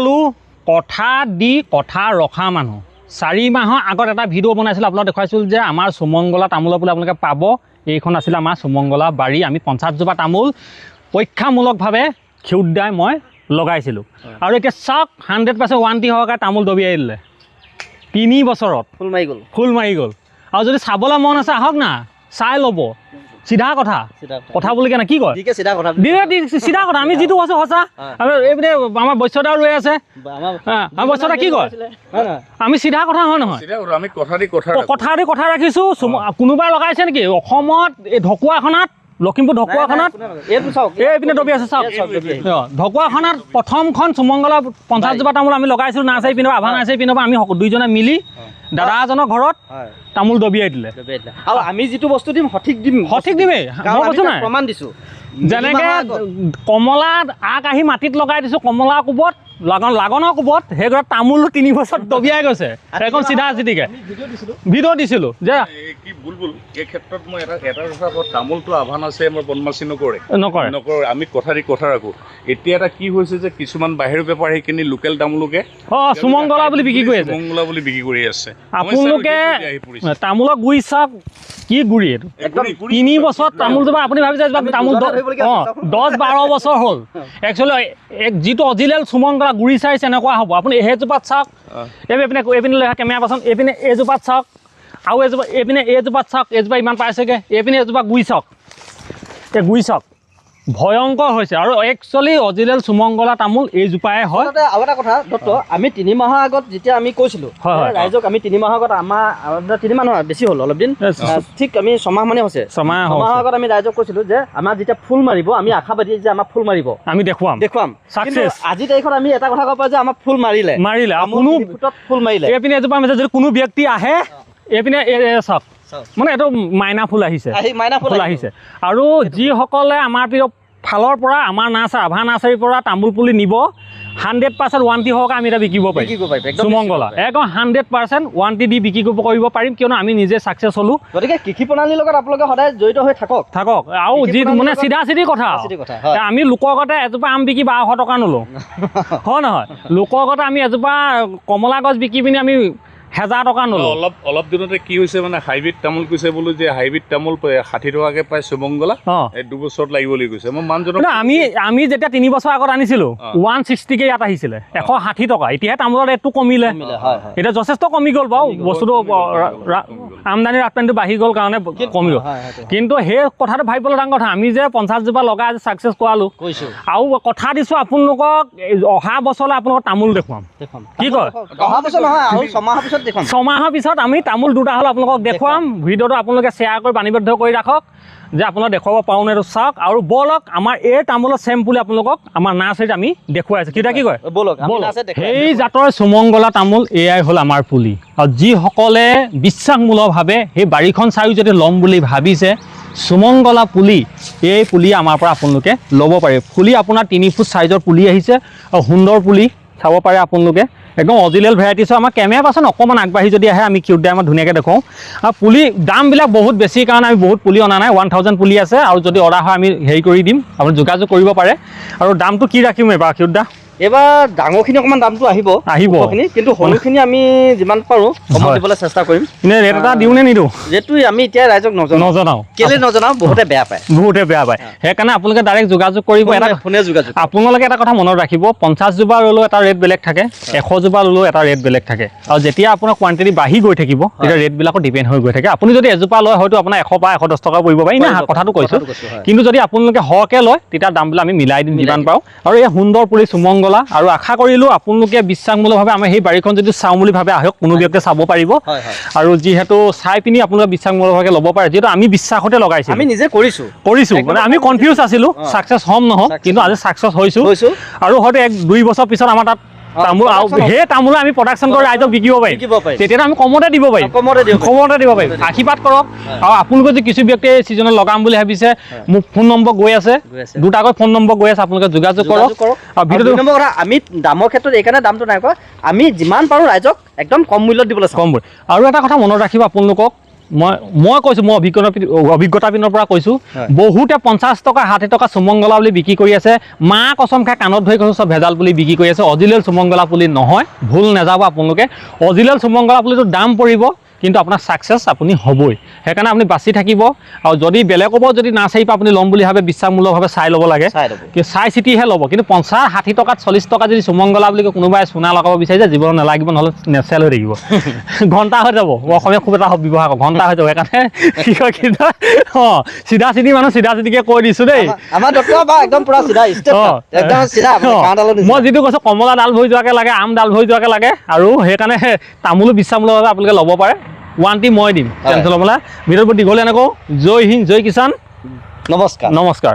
হ'লো কথা দি কথা ৰখা মানুহ 4 মাহৰ আগত এটা ভিডিঅ' বনাইছিলোঁ আপোনাক দেখুৱাইছিলোঁ যে আমাৰ সুমংগলা তামোলৰ পুলি আপোনালোকে পাব এইখন আছিল আমাৰ সুমংগলা বাৰী আমি 50 জোপা তামোল পৰীক্ষামূলকভাৱে ক্ষুদ্ৰাই মই লগাইছিলোঁ আৰু এতিয়া চাওক 100% ৱাৰেণ্টি সহকাৰে তামোল দবিয়াই দিলে 3 বছৰত ফুল মাৰি গ'ল আৰু যদি চাবলৈ মন আছে আহক না চাই ল'ব সিধা কথা কথা বুলি কেনে কি কয় সিধা কথা আমি যিটো কৈছোঁ সঁচা এইপিনে আমাৰ বৈশ্যদাও ৰৈ আছে আমাৰ বৈশ্যদা কি কয় আমি সিধা কথা হয় নহয় আমি কথা দি কথা ৰাখিছোঁ কোনোবাই লগাইছে নেকি অসমত এই ঢকুৱাখনাত লখিমপুৰ ঢকুৱাখনাত এইপিনে দবি আছে চাওক ঢকুৱাখনাত প্ৰথমখন সুমংগলা 50 জোপা তামোল আমি লগাইছিলোঁ নাৰ্চাৰী পিনৰ আভা নাৰ্চাৰী পিনৰ পৰা আমি দুইজনে মিলি দাদা এজনৰ ঘৰত তামোল দবিয়াই দিলে আৰু আমি যিটো বস্তু দিম সঠিক দিমেই মই কৈছোঁ নাই প্ৰমাণ দিছোঁ যেনেকৈ কমলা আগ আহি মাটিত লগাই দিছোঁ কমলা কোবত লাগনৰ কোবত সেইগৰাকী তামোল 3 বছৰত দবিয়াই গৈছে সেইখন চিধা চিধিকে ভিডিঅ' দিছিলোঁ যে কি বুলবুল এই ক্ষেত্ৰত মই এটা কথা তামোলটো আহ্বান আছে মই বদমাচি নকৰে আমি কথা দি কথা ৰাখোঁ এতিয়া এটা কি হৈছে যে কিছুমান বাহিৰৰ বেপাৰী সেইখিনি লোকেল তামোলকে সুমংগলা বুলি বিক্ৰী কৰি আছে আপোনালোকে তামোলৰ গুৰি চাওক কি গুৰি এইটো 3 বছৰত তামোলজোপা আপুনি ভাবিছে তামোল 10-12 বছৰ হ'ল একচুৱেলি যিটো অৰিজিনেল সুমংগলা গুৰি চাইজ এনেকুৱা হ'ব আপুনি সেইজোপাত চাওক এইপিনে কেমেৰা পাচন এইপিনে এইজোপাত চাওক আৰু এজোপা এইপিনে এইজোপাত চাওক এইজোপা ইমান পাইছেগৈ এইপিনে এজোপা গুৰি চাওক এই গুৰি চাওক ভয়ংকৰ হৈছে আৰু একচুৱেলি অৰিজিনেল সুমংগলা তামোল এইজোপাই হয় আৰু এটা কথা দত্ত আমি 3 মাহৰ আগত যেতিয়া আমি কৈছিলোঁ ৰাইজক আমি 3 মাহৰ আগত আমাৰ 3 মাহ নহয় বেছি হ'ল অলপ দিন ঠিক আমি 6 মাহ মানে হৈছে 6 মাহৰ আগত আমি ৰাইজক কৈছিলোঁ যে আমাৰ যেতিয়া ফুল মাৰিব আমি আশাবাদী যে আমাৰ ফুল মাৰিব আমি দেখুৱাম সাকসেস আজি তাৰিখত আমি এটা কথা ক'ব যে আমাৰ ফুল মাৰিলে কোনো ফুল মাৰিলে এইপিনে এজোপা যদি কোনো ব্যক্তি আহে এইপিনে চাওক মানে এইটো মাইনা ফুল আহিছে আৰু যিসকলে আমাৰ ফালৰ পৰা আমাৰ আভা নাৰ্চাৰীৰ পৰা তামোল পুলি নিব 100% ৱাৰেণ্টি সহকাৰে আমি এটা বিকিব পাৰিম সুমংগলা একদম 100% ৱাৰেণ্টি দি বিক্ৰী কৰিব পাৰিম কিয়নো আমি নিজে ছাকচেছ হ'লোঁ গতিকে কৃষি প্ৰণালীৰ লগত আপোনালোকে সদায় জড়িত হৈ থাকক আৰু যি মানে চিধা চিধি কথা আমি লোকৰ আগতে এজোপা আম বিকি 1200 টকা নলওঁ হয় নহয় লোকৰ আগতে আমি এজোপা কমলা গছ বিকি পিনি আমি 1000 টকা নলওঁ অলপ দিনতে কি হৈছে মানে হাইব্ৰিড তামোল কৈছে বোলো যে হাইব্ৰিড তামোল 60 টকাকৈ পায় সুমংগলা 2 বছৰত লাগিবলৈ কৈছে মই মানুহজনক আমি যেতিয়া 3 বছৰ আগত আনিছিলোঁ 160কে ইয়াত আহিছিলে 160 টকা এতিয়াহে তামোলৰ ৰেটটো কমিলে এতিয়া যথেষ্ট কমি গ'ল বাৰু বস্তুটো আমদানি ৰপ্তানিটো বাঢ়ি গ'ল কাৰণে কমি গ'ল কিন্তু সেই কথাটো ভাবিবলৈ ডাঙৰ কথা আমি যে 50 জোপা লগাই আজি ছাকচেছ কৰালোঁ আৰু কথা দিছোঁ আপোনালোকক অহা বছৰলৈ আপোনালোকক তামোল দেখুৱাম কি কয় অহা বছৰ নহয় আৰু 6 মাহৰ পিছত 6 মাহৰ পিছত আমি তামোল দুটা হ'লে আপোনালোকক দেখুৱাম ভিডিঅ'টো আপোনালোকে শ্বেয়াৰ কৰি বাণীবদ্ধ কৰি ৰাখক যে আপোনালোকে দেখুৱাব পাৰোঁ নে চাওক আৰু বলক আমাৰ এই তামোলৰ চেম্পুল আপোনালোকক আমাৰ নাৰ্চাৰীত আমি দেখুৱাই আছোঁ কি কয় সেই জাতৰ সুমংগলা তামোল এয়াই হ'ল আমাৰ পুলি আৰু যিসকলে বিশ্বাসমূলকভাৱে সেই বাৰীখন চায়ো যদি ল'ম বুলি ভাবিছে সুমংগলা পুলি এই পুলি আমাৰ পৰা আপোনালোকে ল'ব পাৰে পুলি আপোনাৰ 3 ফুট চাইজৰ পুলি আহিছে আৰু সুন্দৰ পুলি চাব পাৰে আপোনালোকে একদম অৰিজিনেল ভেৰাইটিছ আমাৰ কেমেৰা পাৰ্চন অকণমান আগবাঢ়ি যদি আহে আমি ক্ষুদ্ৰাই আমাৰ ধুনীয়াকৈ দেখুৱাওঁ আৰু পুলি দামবিলাক বহুত বেছি কাৰণে আমি বহুত পুলি অনা নাই 1000 পুলি আছে আৰু যদি অৰ্ডাৰ হয় আমি হেৰি কৰি দিম আপুনি যোগাযোগ কৰিব পাৰে আৰু দামটো কি ৰাখিম এইবাৰ ক্ষুদ্ৰা এবাৰ ডাঙৰখিনি অকণমান দামটো আহিব কিন্তু সৰুখিনি আমি যিমান পাৰোঁ কমাই দিবলৈ চেষ্টা কৰিম ৰেট এটা দিওঁ নে নিদিওঁ ৰেটটো আমি এতিয়া ৰাইজক নজনাওঁ কেলৈ নজনাওঁ বহুতে বেয়া পায় সেইকাৰণে আপোনালোকে ডাইৰেক্ট যোগাযোগ কৰিব আপোনালোকে এটা কথা মনত ৰাখিব 50 জোপা ল'লেও এটা ৰেট বেলেগ থাকে 100 জোপা ল'লেও এটা ৰেট বেলেগ থাকে আৰু যেতিয়া আপোনাৰ কোৱাণ্টিটি বাঢ়ি গৈ থাকিব তেতিয়া ৰেটবিলাকো ডিপেণ্ড হৈ গৈ থাকে আপুনি যদি এজোপা লয় হয়তো আপোনাৰ 100 বা 110 টকা পৰিব পাৰি না কথাটো কৈছোঁ কিন্তু যদি আপোনালোকে সৰহকৈ লয় তেতিয়া দামবিলাক আমি মিলাই দিম যিমান পাৰোঁ আৰু এই সুন্দৰ পুলি সুমংগলা আৰু আশা কৰিলোঁ আপোনালোকে বিশ্বাসমূলকভাৱে আমাৰ সেই বাৰীখন যদি চাওঁ বুলি ভাবে আহক কোনো ব্যক্তিয়ে চাব পাৰিব আৰু যিহেতু চাই পিনি আপোনালোকে বিশ্বাসমূলকভাৱে ল'ব পাৰে যিহেতু আমি বিশ্বাসতে লগাইছোঁ আমি নিজে কৰিছোঁ মানে আমি কনফিউজ আছিলোঁ ছাকচেছ হ'ম নহ'ম কিন্তু আজি ছাকচেছ হৈছোঁ আৰু হয়তো 1-2 বছৰ পিছত আমাৰ তাত তামোল আৰু সেই তামোল আমি প্ৰডাকশ্যন কৰি ৰাইজক বিকিব পাৰিম তেতিয়াতো আমি কমতে দিব পাৰিম আশীৰ্বাদ কৰক আৰু আপোনালোকে যদি কিছু ব্যক্তিয়ে ছিজনত লগাম বুলি ভাবিছে মোক ফোন নম্বৰ গৈ আছে দুটাকৈ ফোন নম্বৰ গৈ আছে আপোনালোকে যোগাযোগ কৰক আৰু ভিডিঅ'টো আমি দামৰ ক্ষেত্ৰত এইকাৰণে দামটো নাই কোৱা আমি যিমান পাৰোঁ ৰাইজক একদম কম মূল্যত দিবলৈ কম আৰু এটা কথা মনত ৰাখিব আপোনালোকক মই কৈছোঁ, মই অভিজ্ঞতাৰ পিনৰ পৰা কৈছোঁ, বহুতে 50 টকা 60 টকা সুমংগলা বুলি বিক্ৰী কৰি আছে। মা কচম খাই কাণত ধৰি কৈছোঁ চব ভেজাল পুলি বিক্ৰী কৰি আছে। অৰিজিনেল সুমংগলা পুলি নহয়, ভুল নাযাব আপোনালোকে। অৰিজিনেল সুমংগলা পুলিটো দাম পৰিব, কিন্তু আপোনাৰ ছাকচেছ আপুনি হ'বই। সেইকাৰণে আপুনি বাচি থাকিব। আৰু যদি বেলেগৰ পৰা যদি নাৰ্চাৰীৰ পৰা আপুনি ল'ম বুলি ভাবে, বিশ্বাসমূলকভাৱে চাই ল'ব লাগে, চাই চিতিহে ল'ব। কিন্তু 50 60 টকাত 40 টকাত যদি সুমংগলা বুলি কোনোবাই চুনা লগাব বিচাৰিছে, জীৱনত নালাগিব, নহ'লে নেচেল হৈ থাকিব, ঘণ্টা হৈ যাব। অসমীয়া খুব এটা ব্যৱহাৰ কৰোঁ, ঘণ্টা হৈ যাব। সেইকাৰণে কি কয়, কিন্তু চিধা চিধি মানুহ চিধা চিধিকে কৈ দিছোঁ দেই। মই যিটো কৈছোঁ, কমলা ডাল ভৰি যোৱাকৈ লাগে, আম ডাল ভৰি যোৱাকৈ লাগে। আৰু সেইকাৰণে তামোলো বিশ্বাসমূলকভাৱে আপোনালোকে ল'ব পাৰে। ৱাৰেণ্টি মই দিম, টেনশ্যন ল'ব নালাগে। ভিডিঅ'বোৰ দীঘলীয়া নকওঁ। জয় হিন্দ, জয় কিষাণ, নমস্কাৰ। নমস্কাৰ।